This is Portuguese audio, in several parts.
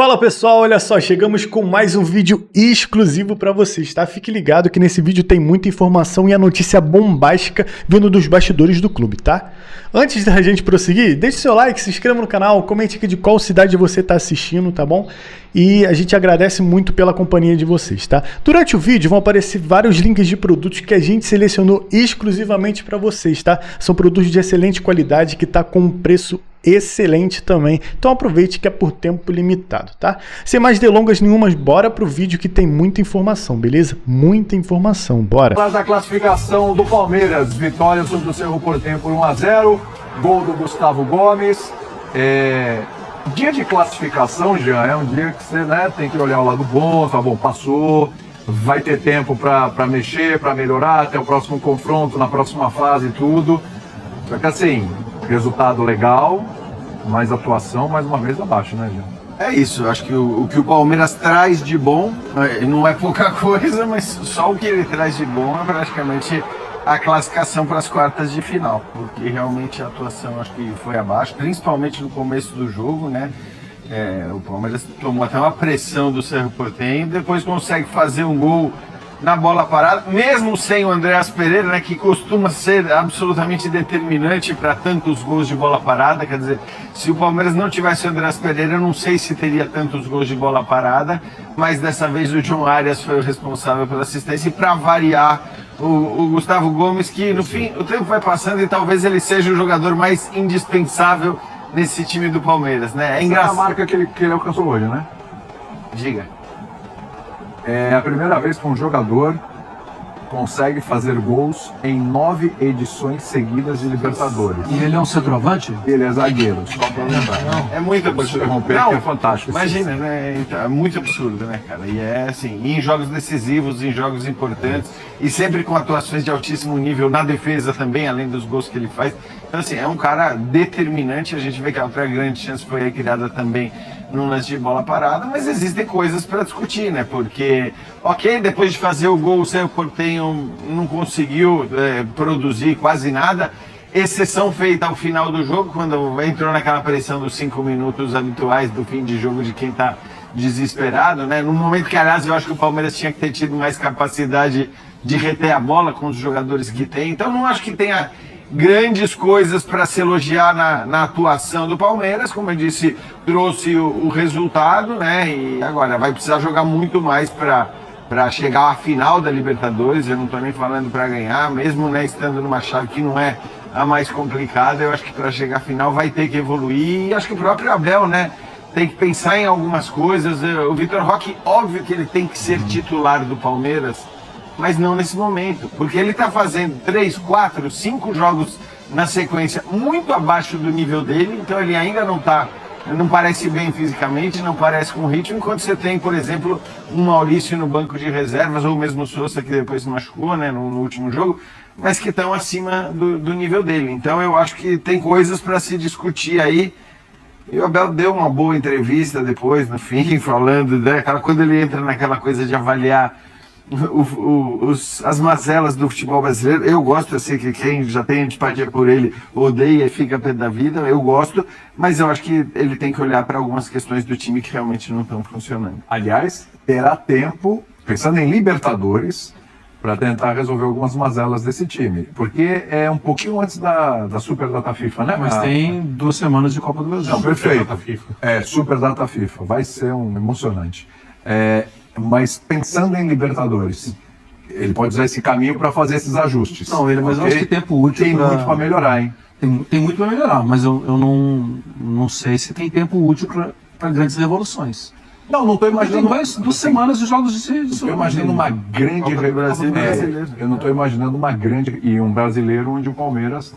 Fala pessoal, olha só, chegamos com mais um vídeo exclusivo para vocês, tá? Fique ligado que nesse vídeo tem muita informação e a notícia bombástica vindo dos bastidores do clube, tá? Antes da gente prosseguir, deixe seu like, se inscreva no canal, comente aqui de qual cidade você está assistindo, tá bom? E a gente agradece muito pela companhia de vocês, tá? Durante o vídeo vão aparecer vários links de produtos que a gente selecionou exclusivamente para vocês, tá? São produtos de excelente qualidade que tá com um preço excelente também, então aproveite que é por tempo limitado, tá? Sem mais delongas nenhumas, bora pro vídeo que tem muita informação, beleza? Muita informação, bora! Da classificação do Palmeiras, vitória sobre o Cerro Porteño por 1-0, gol do Gustavo Gomes. Dia de classificação, Jean, é um dia que você, né, tem que olhar o lado bom, tá bom, passou, vai ter tempo para mexer, para melhorar, até o próximo confronto, na próxima fase e tudo. Só que assim, resultado legal, mas atuação mais uma vez abaixo, né, Jean? É isso, acho que o que o Palmeiras traz de bom, não é pouca coisa, mas só o que ele traz de bom é praticamente a classificação para as quartas de final, porque realmente a atuação acho que foi abaixo, principalmente no começo do jogo, né? O Palmeiras tomou até uma pressão do Cerro Porteño, depois consegue fazer um gol na bola parada, mesmo sem o Andreas Pereira, né, que costuma ser absolutamente determinante para tantos gols de bola parada. Quer dizer, se o Palmeiras não tivesse o Andreas Pereira, eu não sei se teria tantos gols de bola parada, mas dessa vez o John Arias foi o responsável pela assistência, e para variar, o Gustavo Gomes, que no fim o tempo vai passando e talvez ele seja o jogador mais indispensável nesse time do Palmeiras, né? É engraçado. Essa é a marca que ele alcançou hoje, né? Diga. É a primeira vez que um jogador consegue fazer gols em 9 edições seguidas de Libertadores. E ele é um centroavante? Ele é zagueiro, só para lembrar. É muito absurdo. Não, é fantástico. Imagina, né? Então, é muito absurdo, né, cara? E é assim, em jogos decisivos, em jogos importantes, e sempre com atuações de altíssimo nível na defesa também, além dos gols que ele faz. Então, assim, é um cara determinante. A gente vê que a outra grande chance foi aí criada também num lance de bola parada, mas existem coisas para discutir, né? Porque, ok, depois de fazer o gol, o Cerro Porteño não conseguiu produzir quase nada, exceção feita ao final do jogo, quando entrou naquela pressão dos 5 minutos habituais do fim de jogo de quem tá desesperado, né? No momento que, aliás, eu acho que o Palmeiras tinha que ter tido mais capacidade de reter a bola com os jogadores que tem, então não acho que tenha grandes coisas para se elogiar na atuação do Palmeiras. Como eu disse, trouxe o resultado, né? E agora vai precisar jogar muito mais para chegar à final da Libertadores. Eu não estou nem falando para ganhar, mesmo, né, estando numa chave que não é a mais complicada. Eu acho que para chegar à final vai ter que evoluir, e acho que o próprio Abel, né, tem que pensar em algumas coisas. O Vitor Roque, óbvio que ele tem que ser titular do Palmeiras, mas não nesse momento, porque ele está fazendo 3, 4, 5 jogos na sequência muito abaixo do nível dele, então ele ainda não parece bem fisicamente, não parece com ritmo, enquanto você tem, por exemplo, um Maurício no banco de reservas, ou mesmo o Sousa, que depois se machucou, né, no último jogo, mas que estão acima do nível dele. Então eu acho que tem coisas para se discutir aí. E o Abel deu uma boa entrevista depois, no fim, falando, né, quando ele entra naquela coisa de avaliar as mazelas do futebol brasileiro. Eu gosto, assim, que quem já tem antipatia por ele odeia e fica pé da vida. Eu gosto, mas eu acho que ele tem que olhar para algumas questões do time que realmente não estão funcionando. Aliás, terá tempo, pensando em Libertadores, para tentar resolver algumas mazelas desse time, porque é um pouquinho antes da Super Data FIFA, né? Mas tem 2 semanas de Copa do Brasil. Não, perfeito. Super Data FIFA, vai ser emocionante. Mas pensando em Libertadores, ele pode usar esse caminho para fazer esses ajustes. Não, mas eu acho que tempo útil. Tem muito para melhorar, hein? Tem muito para melhorar, mas eu não sei se tem tempo útil para grandes revoluções. Não estou imaginando. Tem 2 semanas de jogos de Estou imaginando uma grande revolução. Eu não estou imaginando uma grande. E um brasileiro onde o Palmeiras.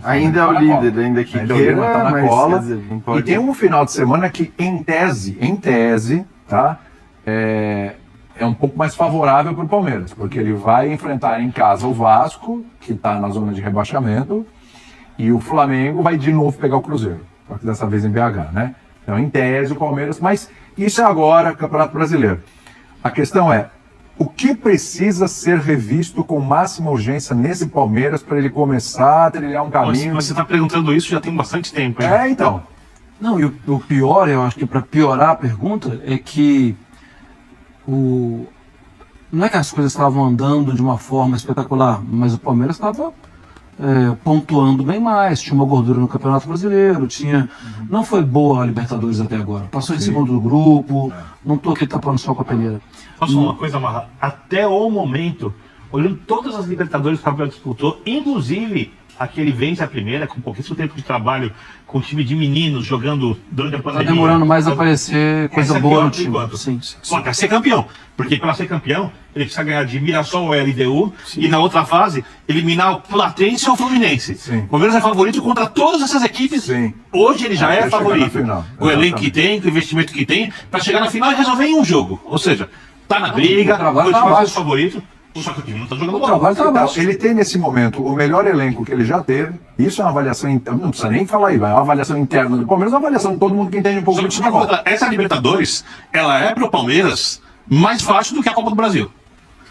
Ainda é o líder, ainda que queira, tá na cola. Dizer, e tem um final de semana que, em tese, tá? É um pouco mais favorável para o Palmeiras, porque ele vai enfrentar em casa o Vasco, que está na zona de rebaixamento, e o Flamengo vai de novo pegar o Cruzeiro, só que dessa vez em BH, né? Então, em tese, o Palmeiras... Mas isso é agora, Campeonato Brasileiro. A questão é, o que precisa ser revisto com máxima urgência nesse Palmeiras para ele começar a trilhar um caminho... Mas você está perguntando isso já tem bastante tempo, hein? Então... Não, e o pior, eu acho que para piorar a pergunta, é que não é que as coisas estavam andando de uma forma espetacular, mas o Palmeiras estava pontuando bem mais, tinha uma gordura no Campeonato Brasileiro, não foi boa a Libertadores até agora. Passou em segundo do grupo, não estou aqui tapando só com a peneira. Posso falar uma coisa, Marra? Até o momento, olhando todas as Libertadores que o Abel disputou, inclusive a que ele vence a primeira, com pouquíssimo tempo de trabalho, com um time de meninos jogando durante a pandemia. Está demorando mais a aparecer coisa boa no time. Sim. Bom, quer ser campeão, porque para ser campeão, ele precisa ganhar de Mirassol ou LDU, e na outra fase, eliminar o Platense ou o Fluminense. Sim. O Palmeiras é favorito contra todas essas equipes. Sim. Hoje ele já é favorito. Com o elenco que Exatamente. tem, com o investimento que tem, para chegar na final e resolver em um jogo. Ou seja, tá na briga, o trabalho dois tá principais abaixo. favoritos, só que o time não tá jogando O bola. trabalho tá Então, abaixo. ele tem nesse momento o melhor elenco que ele já teve. Isso é uma avaliação interna, não precisa nem falar aí, é uma avaliação interna do Palmeiras, é uma avaliação de todo mundo que entende um pouco Só de que futebol. essa Libertadores, ela é pro Palmeiras mais fácil do que a Copa do Brasil.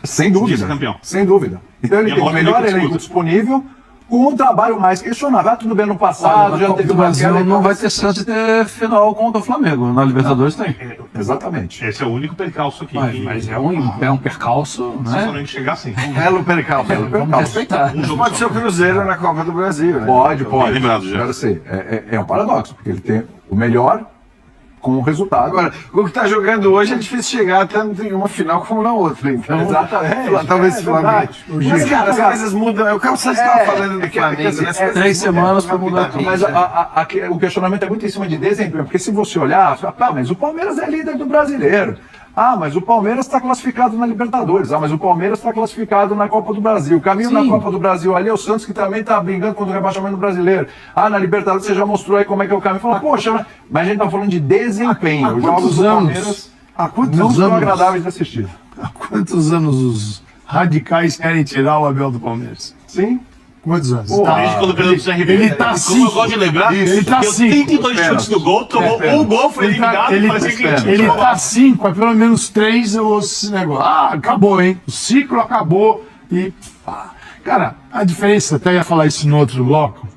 Sem dúvida. Vice-campeão. Sem dúvida. Então ele E tem o agora melhor ele elenco disputa. disponível, com um trabalho mais questionável. Ah, tudo bem no passado, já teve o uma Brasil queda, não vai ter chance de ter final contra o Flamengo. Na Libertadores tem. Exatamente. Esse é o único percalço aqui. Mas é um percalço, Se né? só não chegar assim. Belo percalço. Vamos respeitar. Um jogo Pode ser só. o Cruzeiro na Copa do Brasil, né? Pode. Bem lembrado já. Agora sim, é um paradoxo, porque ele tem o melhor com o resultado. Agora, o que está jogando hoje é difícil chegar tanto em uma final como na outra. Então, Exatamente. talvez É o Flamengo. verdade. Mas, cara, as coisas mudam. É o que você estava falando do Flamengo. Né? As coisas 3 mudam semanas para mudar rapidamente. tudo. Mas o questionamento é muito em cima de desempenho, porque se você olhar, mas o Palmeiras é líder do brasileiro. Ah, mas o Palmeiras está classificado na Libertadores. Ah, mas o Palmeiras está classificado na Copa do Brasil. O caminho na Copa do Brasil ali é o Santos, que também está brigando contra o rebaixamento brasileiro. Ah, na Libertadores você já mostrou aí como é que é o caminho. Fala, poxa, mas a gente está falando de desempenho. Os jogos do Palmeiras Há quantos não são anos? agradáveis de assistir. Há quantos anos os radicais querem tirar o Abel do Palmeiras? Sim. Quantos anos? Pô, Tá. Desde quando perdeu do CRB. Ele tá Como cinco. eu gosto de lembrar, Ele tá deu cinco. 32 chutes no gol, tomou um gol, foi eliminado, parecia que tinha Ele jogado. tá 5, é pelo menos 3 eu ouço esse negócio. Ah, acabou, hein? O ciclo acabou e. Cara, a diferença, até ia falar isso no outro bloco.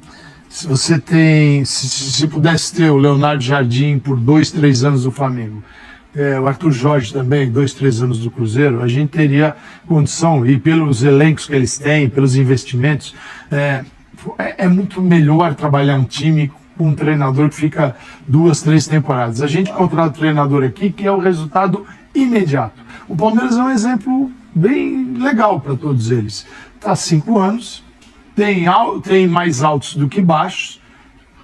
Se você tem. Se pudesse ter o Leonardo Jardim por 2, 3 anos do Flamengo, o Arthur Jorge também, 2, 3 anos do Cruzeiro, a gente teria condição, e pelos elencos que eles têm, pelos investimentos, é muito melhor trabalhar um time com um treinador que fica 2, 3 temporadas. A gente contrata um treinador aqui que é o resultado imediato. O Palmeiras é um exemplo bem legal para todos eles. Está há 5 anos, tem mais altos do que baixos.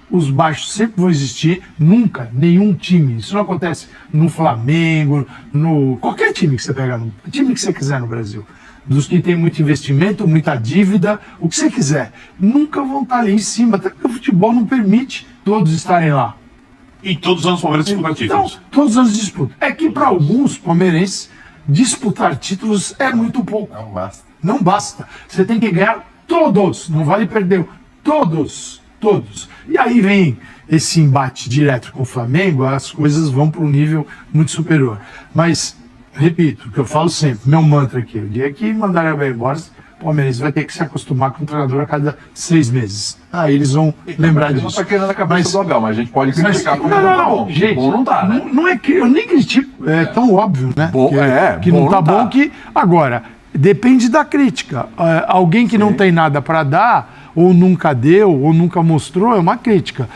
Os baixos sempre vão existir, nunca, nenhum time. Isso não acontece no Flamengo, no qualquer time que você pegar, no time que você quiser no Brasil. Dos que tem muito investimento, muita dívida, o que você quiser. Nunca vão estar ali em cima, até porque o futebol não permite todos estarem lá. E todos os anos o Palmeiras disputam Então, títulos. todos os anos disputam. É que para alguns palmeirenses, disputar títulos é muito pouco. Não basta. Não basta. Você tem que ganhar todos. Não vale perder. Todos. E aí vem esse embate direto com o Flamengo, as coisas vão para um nível muito superior. Mas, repito, o que eu falo sempre, meu mantra aqui, o dia que mandarem a Abel embora, o Palmeiras vai ter que se acostumar com o treinador a cada 6 meses. Aí eles vão lembrar Ele não disso. está querendo a cabeça do Abel, mas a gente pode Mas, criticar como não, ele não tá não, bom. gente, Bom não tá, né? não é que eu nem critico, é tão óbvio, né? Bom, que bom não tá não tá. bom que. Agora, depende da crítica. Alguém que não tem nada para dar, ou nunca deu, ou nunca mostrou, é uma crítica.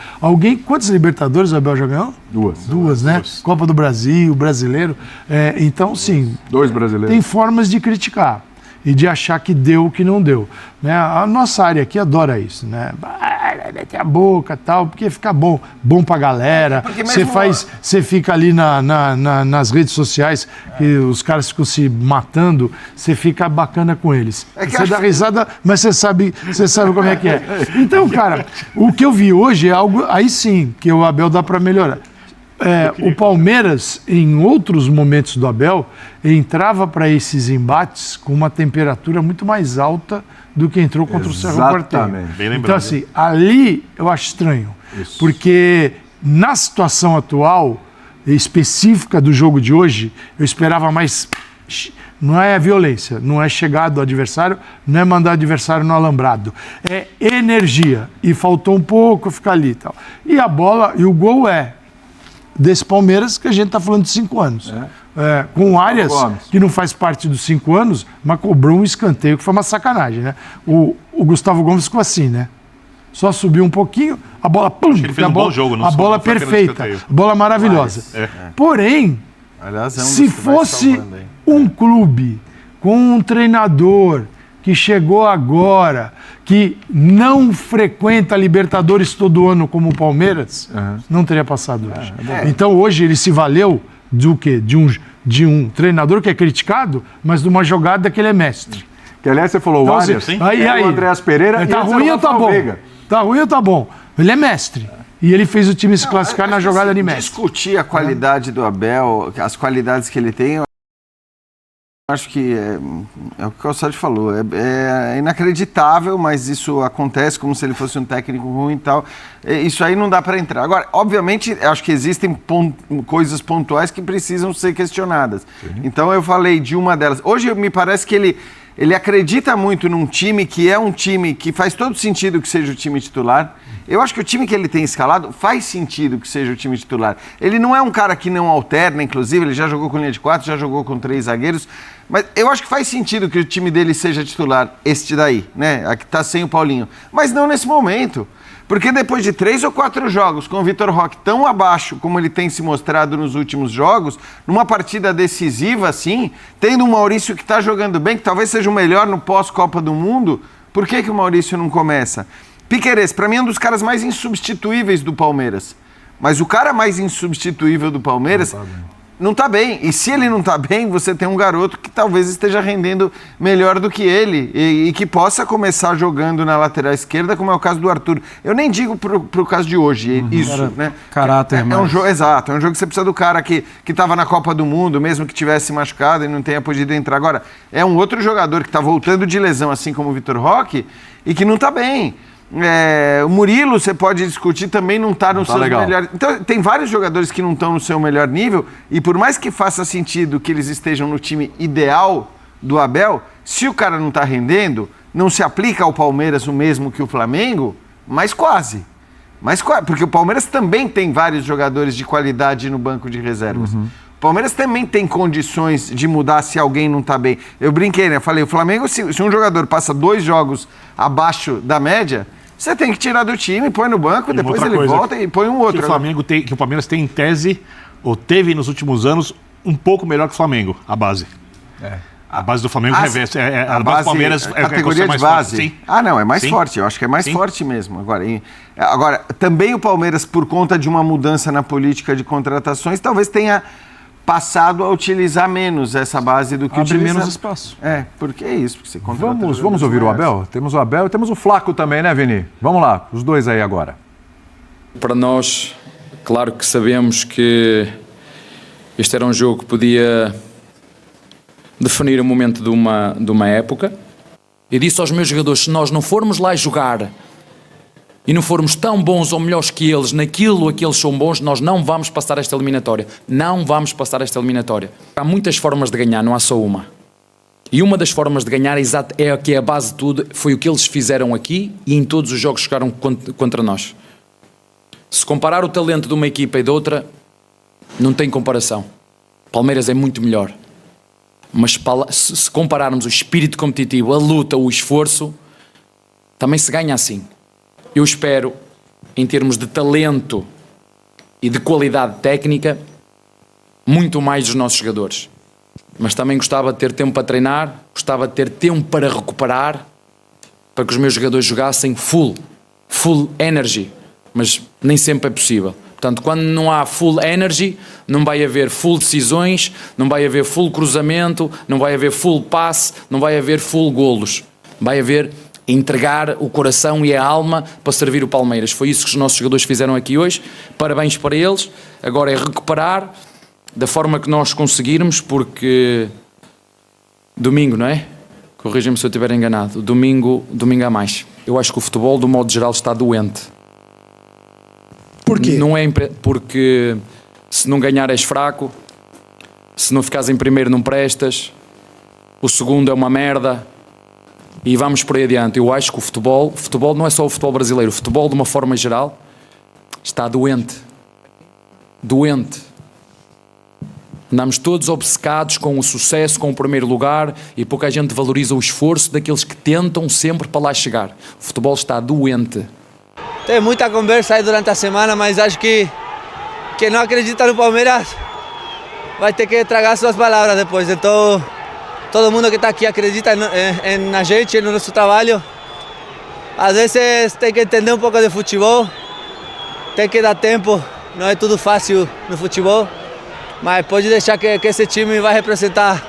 Quantos Libertadores o Abel já ganhou? Duas, né? Copa do Brasil, Brasileiro. Então, sim, 2 brasileiros. tem formas de criticar e de achar que deu o que não deu. Né? A nossa área aqui adora isso, né? Meter a boca e tal, porque fica bom pra galera. Porque mesmo Você fica ali nas redes sociais, que os caras ficam se matando, você fica bacana com eles. que Você acho dá que- risada, mas você sabe como é que é. Então, cara, o que eu vi hoje é algo, aí sim, que o Abel dá para melhorar. O Palmeiras, em outros momentos do Abel, entrava para esses embates com uma temperatura muito mais alta do que entrou contra o Cerro Porteño. Exatamente. Bem lembrado. Então, assim, ali eu acho estranho. Porque na situação atual, específica do jogo de hoje, eu esperava mais Não é violência, não é chegar do adversário, não é mandar o adversário no alambrado. É energia. E faltou um pouco ficar ali e tal. E a bola, e o gol é desse Palmeiras que a gente está falando de 5 anos. Com o Arias, que não faz parte dos 5 anos, mas cobrou um escanteio, que foi uma sacanagem, né? O Gustavo Gomes ficou assim, né? Só subiu um pouquinho, a bola, pum! Ele fez um bom jogo, não a bola foi apenas perfeita, escanteio. a bola maravilhosa. Porém, Aliás, é um dos se que vai fosse salvando aí. um clube com um treinador que chegou agora, que não frequenta a Libertadores todo ano como o Palmeiras, não teria passado hoje. Então hoje ele se valeu do quê? De um treinador que é criticado, mas de uma jogada que ele é mestre. Que aliás você falou Então, o Arias, assim, o Andréas Pereira tá e antes ruim era o ou tá Rafael bom? Veiga. Tá ruim ou tá bom? Ele é mestre. E ele fez o time se classificar na jogada de mestre. Discutir a qualidade do Abel, as qualidades que ele tem, eu acho que é o que o Calçade falou. É inacreditável, mas isso acontece como se ele fosse um técnico ruim e tal. Isso aí não dá para entrar. Agora, obviamente, acho que existem coisas pontuais que precisam ser questionadas. Então eu falei de uma delas. Hoje me parece que ele acredita muito num time que é um time que faz todo sentido que seja o time titular. Eu acho que o time que ele tem escalado faz sentido que seja o time titular. Ele não é um cara que não alterna, inclusive, ele já jogou com linha de 4, já jogou com 3 zagueiros, mas eu acho que faz sentido que o time dele seja titular, este daí, né? A que tá sem o Paulinho. Mas não nesse momento. Porque depois de 3 ou 4 jogos com o Vitor Roque tão abaixo como ele tem se mostrado nos últimos jogos, numa partida decisiva assim, tendo um Maurício que está jogando bem, que talvez seja o melhor no pós-Copa do Mundo, por que o Maurício não começa? Piquerez, para mim é um dos caras mais insubstituíveis do Palmeiras. Mas o cara mais insubstituível do Palmeiras não tá bem. E se ele não tá bem, você tem um garoto que talvez esteja rendendo melhor do que ele e que possa começar jogando na lateral esquerda, como é o caso do Arthur. Eu nem digo pro caso de hoje, isso, né? Caráter É um jogo, exato, é um jogo que você precisa do cara que tava na Copa do Mundo, mesmo que tivesse machucado e não tenha podido entrar. Agora, é um outro jogador que tá voltando de lesão, assim como o Vitor Roque, e que não tá bem. O Murilo, você pode discutir, também não está no seu melhor. Então, tem vários jogadores que não estão no seu melhor nível, e por mais que faça sentido que eles estejam no time ideal do Abel, se o cara não está rendendo, não se aplica ao Palmeiras o mesmo que o Flamengo, mas quase. Porque o Palmeiras também tem vários jogadores de qualidade no banco de reservas. O Palmeiras também tem condições de mudar se alguém não está bem. Eu brinquei, né? Falei, o Flamengo, se um jogador passa 2 jogos abaixo da média, você tem que tirar do time, põe no banco, depois ele volta e põe um outro. Que o Palmeiras tem em tese, ou teve nos últimos anos, um pouco melhor que o Flamengo, a base. A base do Flamengo reveste. A base do Palmeiras é categoria de base. Sim. Não, é mais forte. Eu acho que é mais forte mesmo. Agora, também o Palmeiras, por conta de uma mudança na política de contratações, talvez tenha passado a utilizar menos essa base do que Abre utiliza. menos espaço. Porque é isso. Porque você contrata Vamos ouvir o Abel? Temos o Abel e temos o Flaco também, né, Vini? Vamos lá, os dois aí agora. Para nós, claro que sabemos que este era um jogo que podia definir o momento de uma época. Eu disse aos meus jogadores, se nós não formos lá jogar e não formos tão bons ou melhores que eles naquilo a que eles são bons, nós não vamos passar esta eliminatória. Não vamos passar esta eliminatória. Há muitas formas de ganhar, não há só uma. E uma das formas de ganhar é que é a base de tudo, foi o que eles fizeram aqui e em todos os jogos que jogaram contra nós. Se comparar o talento de uma equipa e de outra, não tem comparação. Palmeiras é muito melhor. Mas se compararmos o espírito competitivo, a luta, o esforço, também se ganha assim. Eu espero, em termos de talento e de qualidade técnica, muito mais dos nossos jogadores. Mas também gostava de ter tempo para treinar, gostava de ter tempo para recuperar, para que os meus jogadores jogassem full energy. Mas nem sempre é possível. Portanto, quando não há full energy, não vai haver full decisões, não vai haver full cruzamento, não vai haver full passe, não vai haver full golos. Vai haver entregar o coração e a alma para servir o Palmeiras. Foi isso que os nossos jogadores fizeram aqui hoje. Parabéns para eles. Agora é recuperar da forma que nós conseguirmos, porque domingo, não é? Corrija-me se eu estiver enganado. Domingo há mais. Eu acho que o futebol, do modo geral, está doente. Por quê? Não é porque se não ganhar és fraco, se não ficares em primeiro não prestas, o segundo é uma merda e vamos por aí adiante. Eu acho que o futebol não é só o futebol brasileiro, o futebol de uma forma geral está doente. Doente. Andamos todos obcecados com o sucesso, com o primeiro lugar e pouca gente valoriza o esforço daqueles que tentam sempre para lá chegar. O futebol está doente. Tem muita conversa aí durante a semana, mas acho que quem não acredita no Palmeiras vai ter que tragar suas palavras depois. Então, todo mundo que está aqui acredita na gente, no nosso trabalho. Às vezes tem que entender um pouco de futebol, tem que dar tempo, não é tudo fácil no futebol. Mas pode deixar que esse time vai representar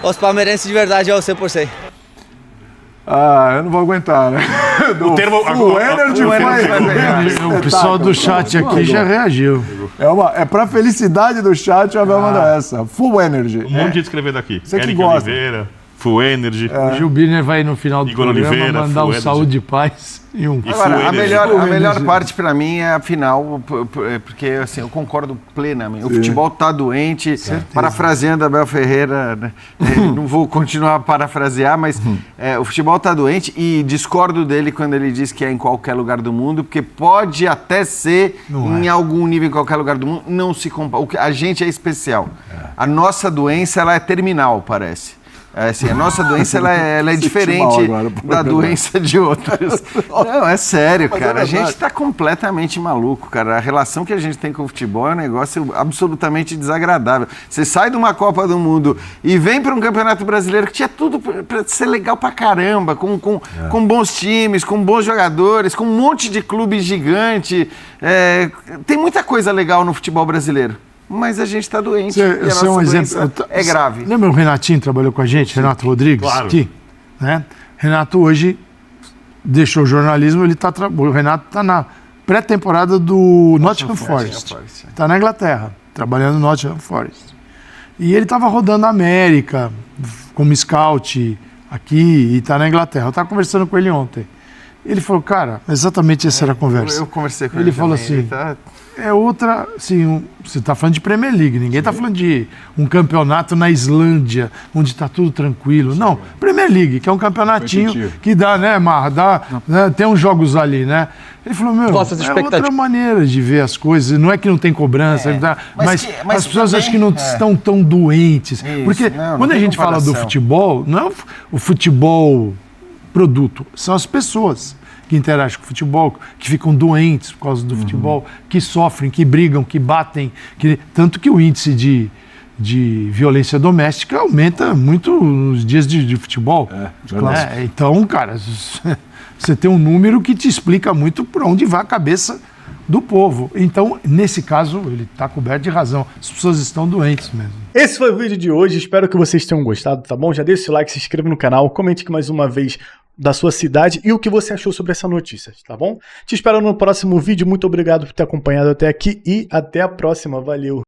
os palmeirenses de verdade ao 100%. Ah, eu não vou aguentar, né? O termo Full Energy O pessoal do chat aqui já reagiu. É pra felicidade do chat, o Abel mandar essa. Full Energy. Um monte de gente escrevendo aqui. Você que Eric gosta. Oliveira, Full Energy. O Gil Birner vai no final do Igor programa Oliveira, mandar um Full saúde e paz e um. E Agora, Full a Energy. melhor parte pra mim é a final, porque assim, eu concordo plenamente. O futebol tá doente, parafraseando Abel Ferreira, né? Não vou continuar a parafrasear, mas o futebol tá doente e discordo dele quando ele diz que é em qualquer lugar do mundo, porque pode até ser em algum nível em qualquer lugar do mundo, não se compara. A gente é especial. A nossa doença, ela é terminal, parece. Assim, a nossa doença ela é diferente da doença de outras. Não, é sério, cara. A gente tá completamente maluco, cara. A relação que a gente tem com o futebol é um negócio absolutamente desagradável. Você sai de uma Copa do Mundo e vem para um Campeonato Brasileiro que tinha tudo para ser legal pra caramba, com bons times, com bons jogadores, com um monte de clube gigante. Tem muita coisa legal no futebol brasileiro. Mas a gente está doente. E a nossa doença é grave. Lembra o Renatinho que trabalhou com a gente, Renato Rodrigues? Claro. Aqui, né? Renato hoje deixou o jornalismo, o Renato está na pré-temporada do Nottingham Forest. Está na Inglaterra, trabalhando no Nottingham Forest. E ele estava rodando a América como scout aqui e está na Inglaterra. Eu estava conversando com ele ontem. Ele falou, cara, exatamente essa era a conversa. Eu conversei com ele. Ele falou assim, é outra, assim, você está falando de Premier League, ninguém está falando de um campeonato na Islândia, onde está tudo tranquilo. Não, Premier League, que é um campeonatinho que dá, né, Marra, né, tem uns jogos ali, né? Ele falou, meu, é outra maneira de ver as coisas, não é que não tem cobrança, mas as pessoas também, acham que não estão tão doentes. Isso, porque quando a gente fala do futebol, não é o futebol produto, são as pessoas que interagem com o futebol, que ficam doentes por causa do futebol, que sofrem, que brigam, que batem, tanto que o índice de violência doméstica aumenta muito nos dias de futebol. Então, cara, você tem um número que te explica muito por onde vai a cabeça do povo. Então, nesse caso, ele está coberto de razão. As pessoas estão doentes mesmo. Esse foi o vídeo de hoje, espero que vocês tenham gostado, tá bom? Já deixa o like, se inscreva no canal, comente aqui mais uma vez da sua cidade e o que você achou sobre essa notícia, tá bom? Te espero no próximo vídeo, muito obrigado por ter acompanhado até aqui e até a próxima, valeu!